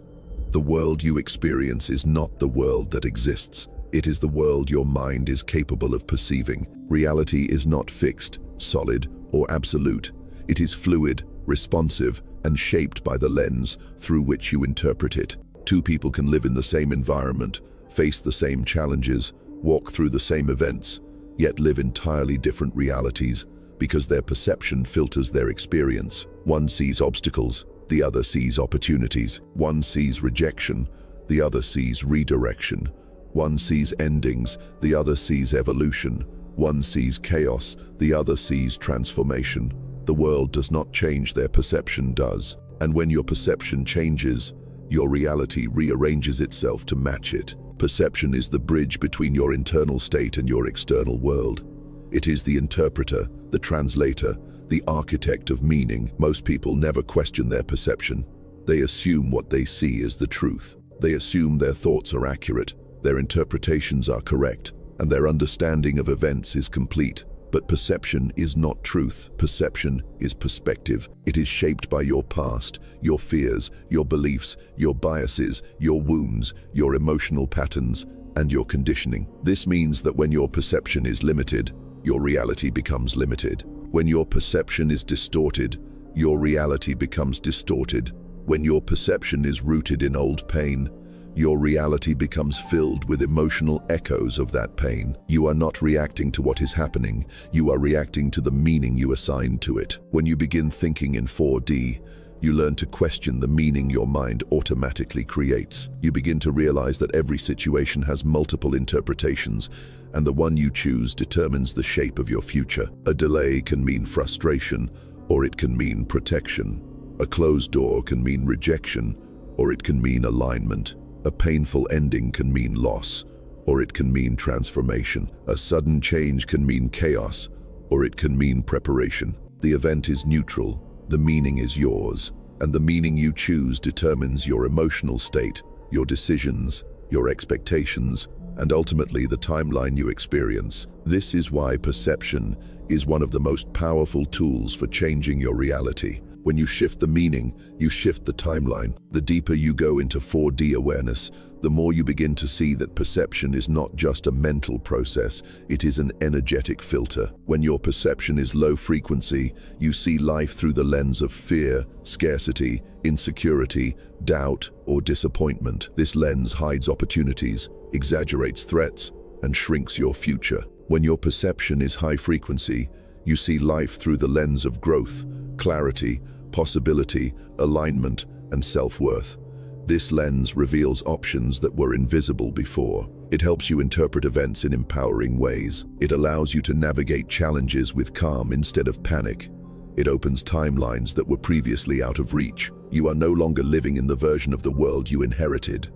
the world you experience is not the world that exists. It is the world your mind is capable of perceiving. Reality is not fixed, solid, or absolute. It is fluid, responsive, and shaped by the lens through which you interpret it. Two people can live in the same environment, face the same challenges, walk through the same events, yet live entirely different realities because their perception filters their experience. One sees obstacles, the other sees opportunities. One sees rejection, the other sees redirection. One sees endings, the other sees evolution. One sees chaos, the other sees transformation. The world does not change, their perception does. And when your perception changes, your reality rearranges itself to match it. Perception is the bridge between your internal state and your external world. It is the interpreter, the translator, the architect of meaning. Most people never question their perception. They assume what they see is the truth. They assume their thoughts are accurate, their interpretations are correct, and their understanding of events is complete. But perception is not truth. Perception is perspective. It is shaped by your past, your fears, your beliefs, your biases, your wounds, your emotional patterns, and your conditioning. This means that when your perception is limited, your reality becomes limited. When your perception is distorted, your reality becomes distorted. When your perception is rooted in old pain, your reality becomes filled with emotional echoes of that pain. You are not reacting to what is happening, you are reacting to the meaning you assign to it. When you begin thinking in 4D, you learn to question the meaning your mind automatically creates. You begin to realize that every situation has multiple interpretations, and the one you choose determines the shape of your future. A delay can mean frustration, or it can mean protection. A closed door can mean rejection, or it can mean alignment. A painful ending can mean loss, or it can mean transformation. A sudden change can mean chaos, or it can mean preparation. The event is neutral, the meaning is yours, and the meaning you choose determines your emotional state, your decisions, your expectations, and ultimately the timeline you experience. This is why perception is one of the most powerful tools for changing your reality. When you shift the meaning, you shift the timeline. The deeper you go into 4D awareness, the more you begin to see that perception is not just a mental process, it is an energetic filter. When your perception is low frequency, you see life through the lens of fear, scarcity, insecurity, doubt, or disappointment. This lens hides opportunities, exaggerates threats, and shrinks your future. When your perception is high frequency, you see life through the lens of growth, clarity, possibility, alignment, and self-worth. This lens reveals options that were invisible before. It helps you interpret events in empowering ways. It allows you to navigate challenges with calm instead of panic. It opens timelines that were previously out of reach. You are no longer living in the version of the world you inherited.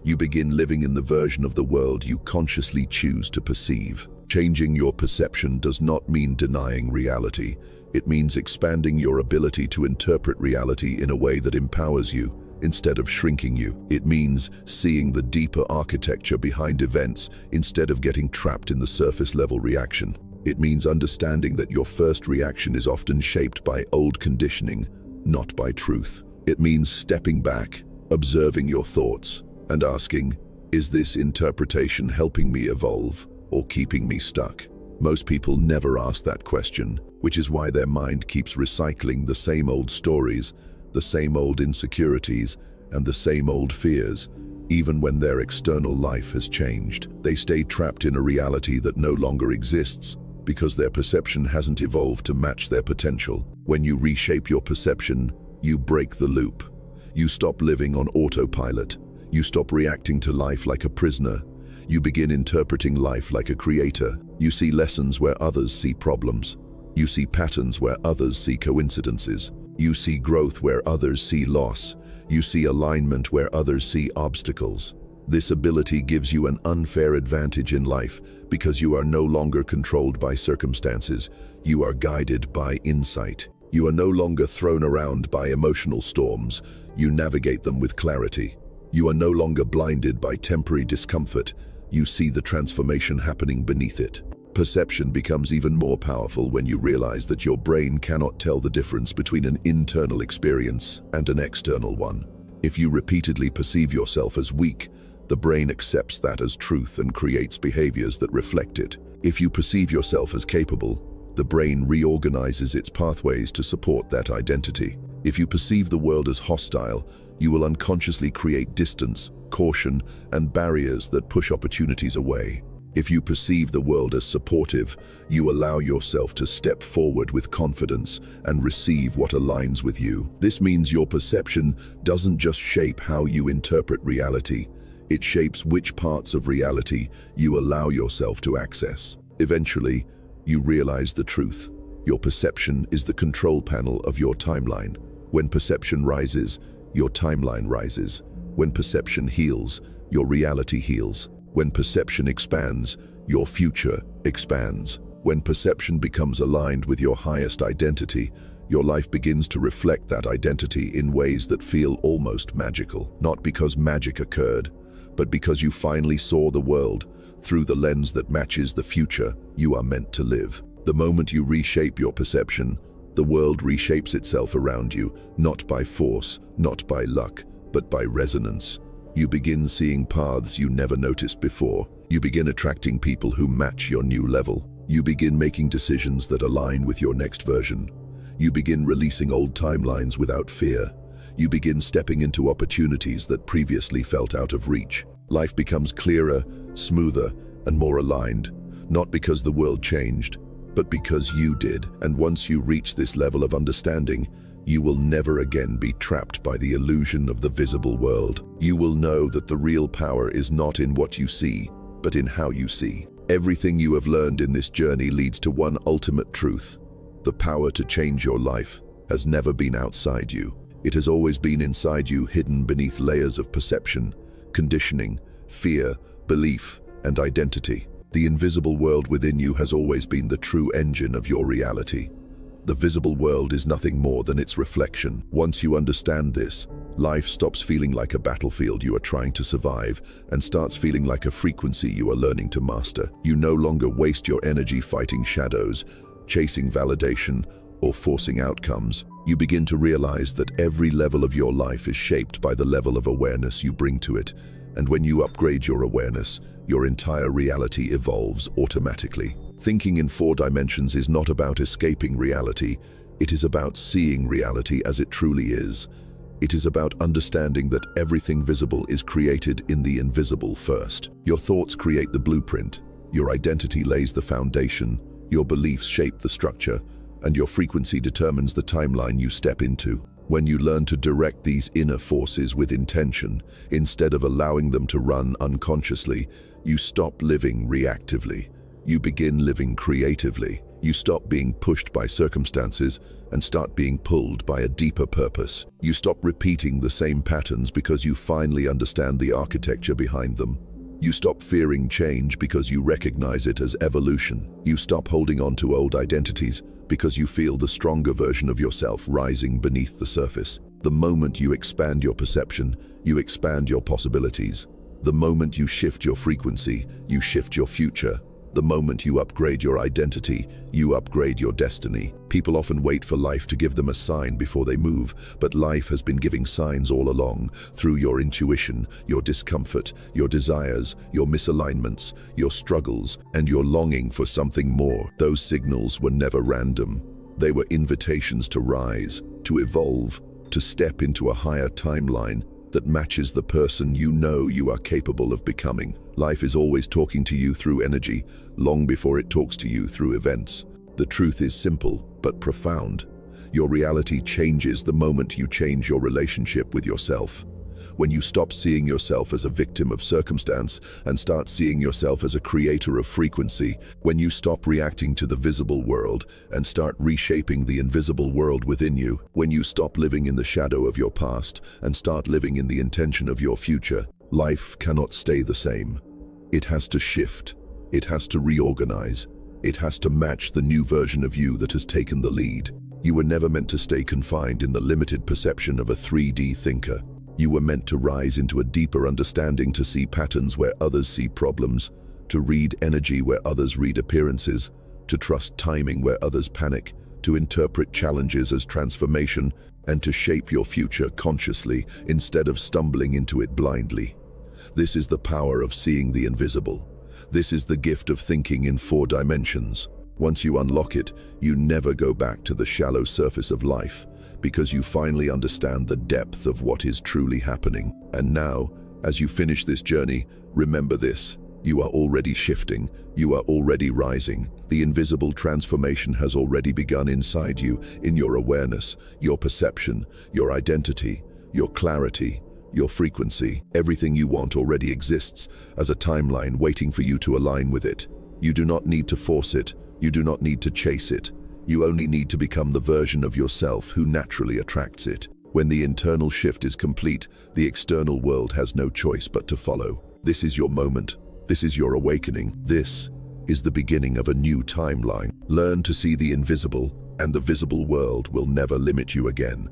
You begin living in the version of the world you consciously choose to perceive. Changing your perception does not mean denying reality. It means expanding your ability to interpret reality in a way that empowers you, instead of shrinking you. It means seeing the deeper architecture behind events instead of getting trapped in the surface-level reaction. It means understanding that your first reaction is often shaped by old conditioning, not by truth. It means stepping back, observing your thoughts, and asking, is this interpretation helping me evolve or keeping me stuck? Most people never ask that question, which is why their mind keeps recycling the same old stories, the same old insecurities, and the same old fears. Even when their external life has changed, they stay trapped in a reality that no longer exists because their perception hasn't evolved to match their potential. When you reshape your perception, you break the loop. You stop living on autopilot. You stop reacting to life like a prisoner. You begin interpreting life like a creator. You see lessons where others see problems. You see patterns where others see coincidences. You see growth where others see loss. You see alignment where others see obstacles. This ability gives you an unfair advantage in life because you are no longer controlled by circumstances. You are guided by insight. You are no longer thrown around by emotional storms. You navigate them with clarity. You are no longer blinded by temporary discomfort. You see the transformation happening beneath it. Perception becomes even more powerful when you realize that your brain cannot tell the difference between an internal experience and an external one. If you repeatedly perceive yourself as weak, the brain accepts that as truth and creates behaviors that reflect it. If you perceive yourself as capable, the brain reorganizes its pathways to support that identity. If you perceive the world as hostile, you will unconsciously create distance, caution, and barriers that push opportunities away. If you perceive the world as supportive, you allow yourself to step forward with confidence and receive what aligns with you. This means your perception doesn't just shape how you interpret reality, it shapes which parts of reality you allow yourself to access. Eventually, you realize the truth. Your perception is the control panel of your timeline. When perception rises, your timeline rises. When perception heals, your reality heals. When perception expands, your future expands. When perception becomes aligned with your highest identity, your life begins to reflect that identity in ways that feel almost magical. Not because magic occurred, but because you finally saw the world through the lens that matches the future you are meant to live. The moment you reshape your perception, the world reshapes itself around you, not by force, not by luck, but by resonance. You begin seeing paths you never noticed before. You begin attracting people who match your new level. You begin making decisions that align with your next version. You begin releasing old timelines without fear. You begin stepping into opportunities that previously felt out of reach. Life becomes clearer, smoother, and more aligned, not because the world changed, but because you did. And once you reach this level of understanding, you will never again be trapped by the illusion of the visible world. You will know that the real power is not in what you see, but in how you see. Everything you have learned in this journey leads to one ultimate truth. The power to change your life has never been outside you. It has always been inside you, hidden beneath layers of perception, conditioning, fear, belief, and identity. The invisible world within you has always been the true engine of your reality. The visible world is nothing more than its reflection. Once you understand this, life stops feeling like a battlefield you are trying to survive and starts feeling like a frequency you are learning to master. You no longer waste your energy fighting shadows, chasing validation, or forcing outcomes. You begin to realize that every level of your life is shaped by the level of awareness you bring to it. And when you upgrade your awareness, your entire reality evolves automatically. Thinking in 4 dimensions is not about escaping reality. It is about seeing reality as it truly is. It is about understanding that everything visible is created in the invisible first. Your thoughts create the blueprint. Your identity lays the foundation. Your beliefs shape the structure. And your frequency determines the timeline you step into. When you learn to direct these inner forces with intention, instead of allowing them to run unconsciously, you stop living reactively. You begin living creatively. You stop being pushed by circumstances and start being pulled by a deeper purpose. You stop repeating the same patterns because you finally understand the architecture behind them. You stop fearing change because you recognize it as evolution. You stop holding on to old identities because you feel the stronger version of yourself rising beneath the surface. The moment you expand your perception, you expand your possibilities. The moment you shift your frequency, you shift your future. The moment you upgrade your identity, you upgrade your destiny. People often wait for life to give them a sign before they move, but life has been giving signs all along, through your intuition, your discomfort, your desires, your misalignments, your struggles, and your longing for something more. Those signals were never random. They were invitations to rise, to evolve, to step into a higher timeline that matches the person you know you are capable of becoming. Life is always talking to you through energy, long before it talks to you through events. The truth is simple, but profound. Your reality changes the moment you change your relationship with yourself. When you stop seeing yourself as a victim of circumstance and start seeing yourself as a creator of frequency, when you stop reacting to the visible world and start reshaping the invisible world within you, when you stop living in the shadow of your past and start living in the intention of your future, life cannot stay the same. It has to shift. It has to reorganize. It has to match the new version of you that has taken the lead. You were never meant to stay confined in the limited perception of a 3D thinker. You were meant to rise into a deeper understanding, to see patterns where others see problems, to read energy where others read appearances, to trust timing where others panic, to interpret challenges as transformation, and to shape your future consciously instead of stumbling into it blindly. This is the power of seeing the invisible. This is the gift of thinking in 4 dimensions. Once you unlock it, you never go back to the shallow surface of life, because you finally understand the depth of what is truly happening. And now, as you finish this journey, remember this: you are already shifting, you are already rising. The invisible transformation has already begun inside you, in your awareness, your perception, your identity, your clarity, your frequency. Everything you want already exists as a timeline waiting for you to align with it. You do not need to force it. You do not need to chase it. You only need to become the version of yourself who naturally attracts it. When the internal shift is complete, the external world has no choice but to follow. This is your moment. This is your awakening. This is the beginning of a new timeline. Learn to see the invisible, and the visible world will never limit you again.